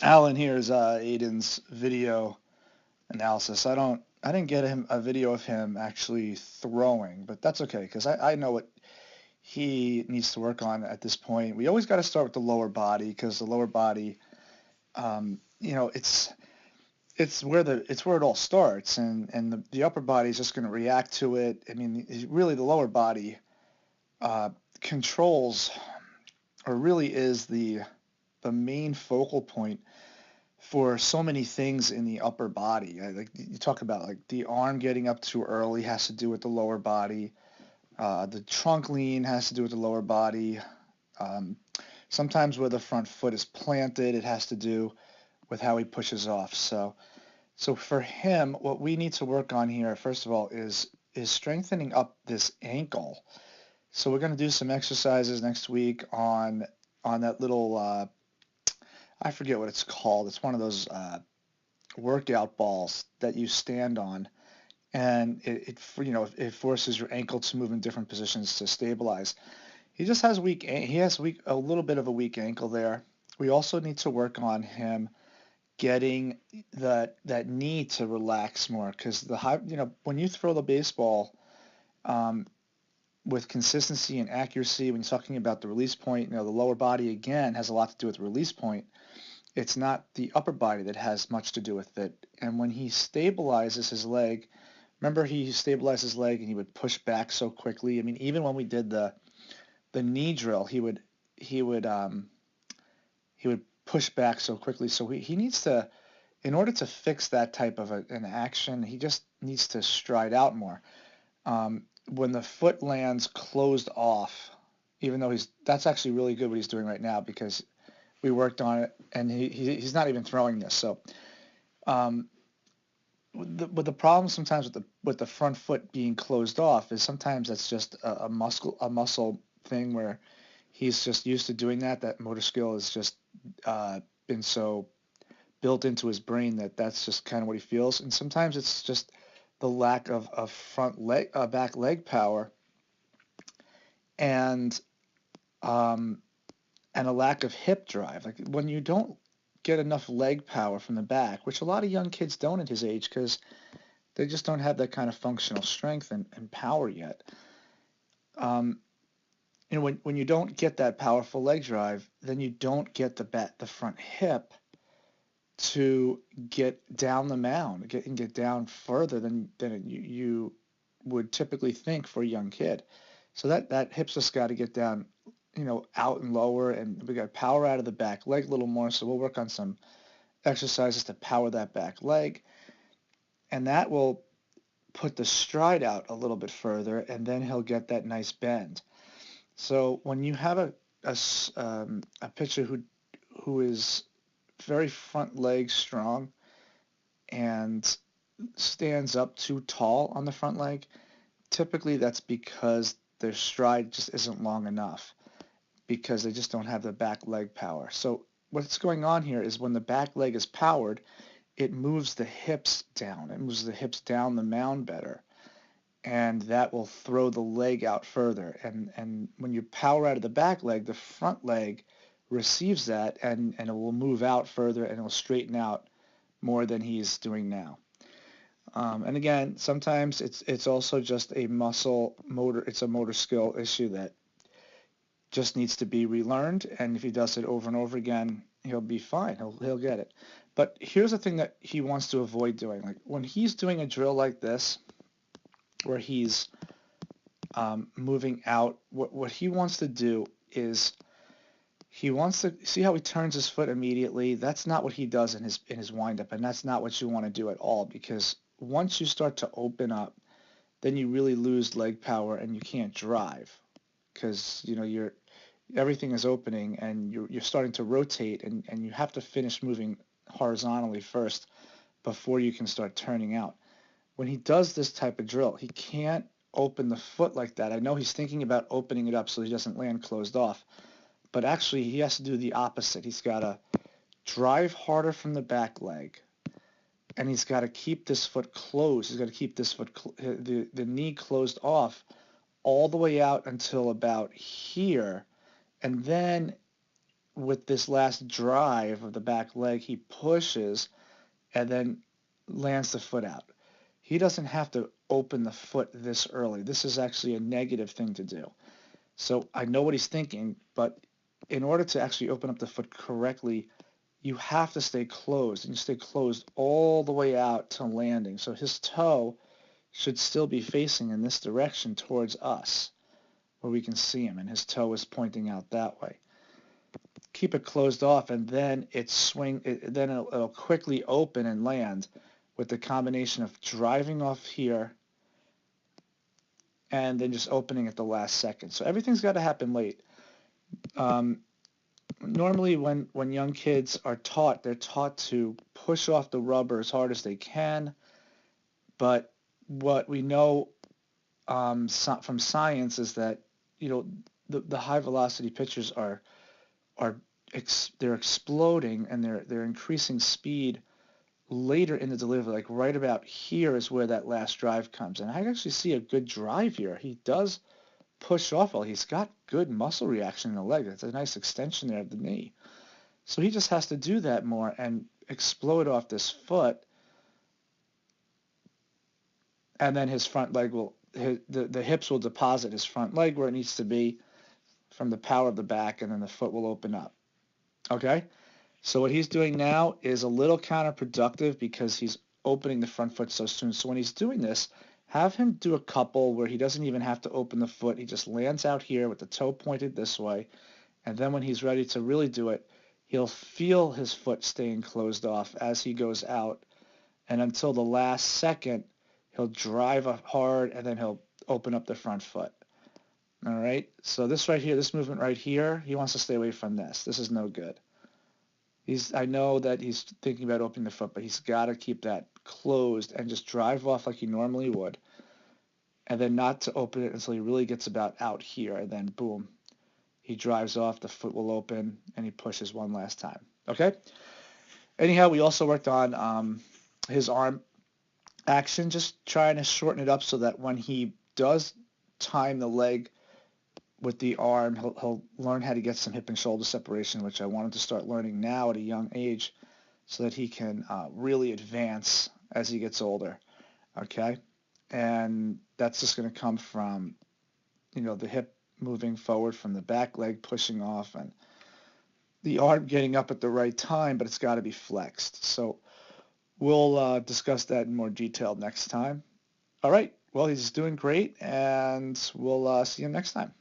Alan here is Aiden's video analysis. I didn't get him a video of him actually throwing, but that's okay because I know what he needs to work on at this point. We always got to start with the lower body because the lower body, it's where it all starts, and the upper body is just going to react to it. I mean, really, the lower body uh, controls, or really is the main focal point for so many things in the upper body. Like you talk about, like the arm getting up too early has to do with the lower body. The trunk lean has to do with the lower body. Um, Sometimes where the front foot is planted, it has to do with how he pushes off. So for him, what we need to work on here, first of all, is strengthening up this ankle. So we're going to do some exercises next week on that little I forget what it's called. It's one of those workout balls that you stand on, and it forces your ankle to move in different positions to stabilize. He has a little bit of a weak ankle there. We also need to work on him getting that knee to relax more because when you throw the baseball um, with consistency and accuracy, when you're talking about the release point, the lower body again has a lot to do with the release point. It's not the upper body that has much to do with it. And when he stabilizes his leg, remember he stabilized his leg and he would push back so quickly. I mean, even when we did the knee drill, he would he would push back so quickly. So he needs to, in order to fix that type of an action, he just needs to stride out more. When the foot lands closed off, even though that's actually really good what he's doing right now because we worked on it and he's not even throwing this. So um, with the problem sometimes with the front foot being closed off is sometimes that's just a muscle thing where he's just used to doing that. That motor skill has just been so built into his brain that that's just kind of what he feels. And sometimes it's just the lack of back leg power and um, and a lack of hip drive. Like when you don't get enough leg power from the back, which a lot of young kids don't at his age because they just don't have that kind of functional strength and power yet. Um, when you don't get that powerful leg drive, then you don't get the front hip to get down the mound, get down further than you would typically think for a young kid. So that hip's just got to get down, out and lower, and we got to power out of the back leg a little more. So we'll work on some exercises to power that back leg, and that will put the stride out a little bit further, and then he'll get that nice bend. So when you have a pitcher who is very front leg strong and stands up too tall on the front leg, typically that's because their stride just isn't long enough because they just don't have the back leg power. So what's going on here is when the back leg is powered, it moves the hips down. It moves the hips down the mound better. And that will throw the leg out further. And when you power out of the back leg, the front leg receives that and it will move out further and it will straighten out more than he's doing now. And again, sometimes it's also just a muscle motor. It's a motor skill issue that just needs to be relearned. And if he does it over and over again, he'll be fine. He'll get it. But here's the thing that he wants to avoid doing. Like when he's doing a drill like this, where he's moving out, what he wants to do is he wants to see how he turns his foot immediately. That's not what he does in his windup, and that's not what you want to do at all because once you start to open up, then you really lose leg power and you can't drive because you're everything is opening and you're starting to rotate and you have to finish moving horizontally first before you can start turning out. When he does this type of drill, he can't open the foot like that. I know he's thinking about opening it up so he doesn't land closed off, but actually he has to do the opposite. He's got to drive harder from the back leg, and he's got to keep this foot closed. He's got to keep this foot, the knee closed off all the way out until about here, and then with this last drive of the back leg, he pushes and then lands the foot out. He doesn't have to open the foot this early. This is actually a negative thing to do. So I know what he's thinking, but in order to actually open up the foot correctly, you have to stay closed, and you stay closed all the way out to landing. So his toe should still be facing in this direction towards us, where we can see him, and his toe is pointing out that way. Keep it closed off, and then then it'll quickly open and land with the combination of driving off here and then just opening at the last second. So everything's got to happen late. Normally when young kids are taught, they're taught to push off the rubber as hard as they can, but what we know from science is that, the high velocity pitchers they're exploding, and they're increasing speed later in the delivery, like right about here is where that last drive comes. And I actually see a good drive here. He does push off well. He's got good muscle reaction in the leg. It's a nice extension there of the knee. So he just has to do that more and explode off this foot, and then his front leg the hips will deposit his front leg where it needs to be from the power of the back, and then the foot will open up. Okay? So what he's doing now is a little counterproductive because he's opening the front foot so soon. So when he's doing this, have him do a couple where he doesn't even have to open the foot. He just lands out here with the toe pointed this way. And then when he's ready to really do it, he'll feel his foot staying closed off as he goes out. And until the last second, he'll drive up hard, and then he'll open up the front foot. All right? So this right here, this movement right here, he wants to stay away from this. This is no good. I know that he's thinking about opening the foot, but he's got to keep that closed and just drive off like he normally would, and then not to open it until he really gets about out here, and then boom, he drives off, the foot will open, and he pushes one last time. Okay? Anyhow, we also worked on his arm action, just trying to shorten it up so that when he does time the leg with the arm, he'll learn how to get some hip and shoulder separation, which I wanted to start learning now at a young age so that he can really advance as he gets older, okay? And that's just going to come from, the hip moving forward from the back leg, pushing off, and the arm getting up at the right time, but it's got to be flexed. So we'll discuss that in more detail next time. All right, well, he's doing great, and we'll see him next time.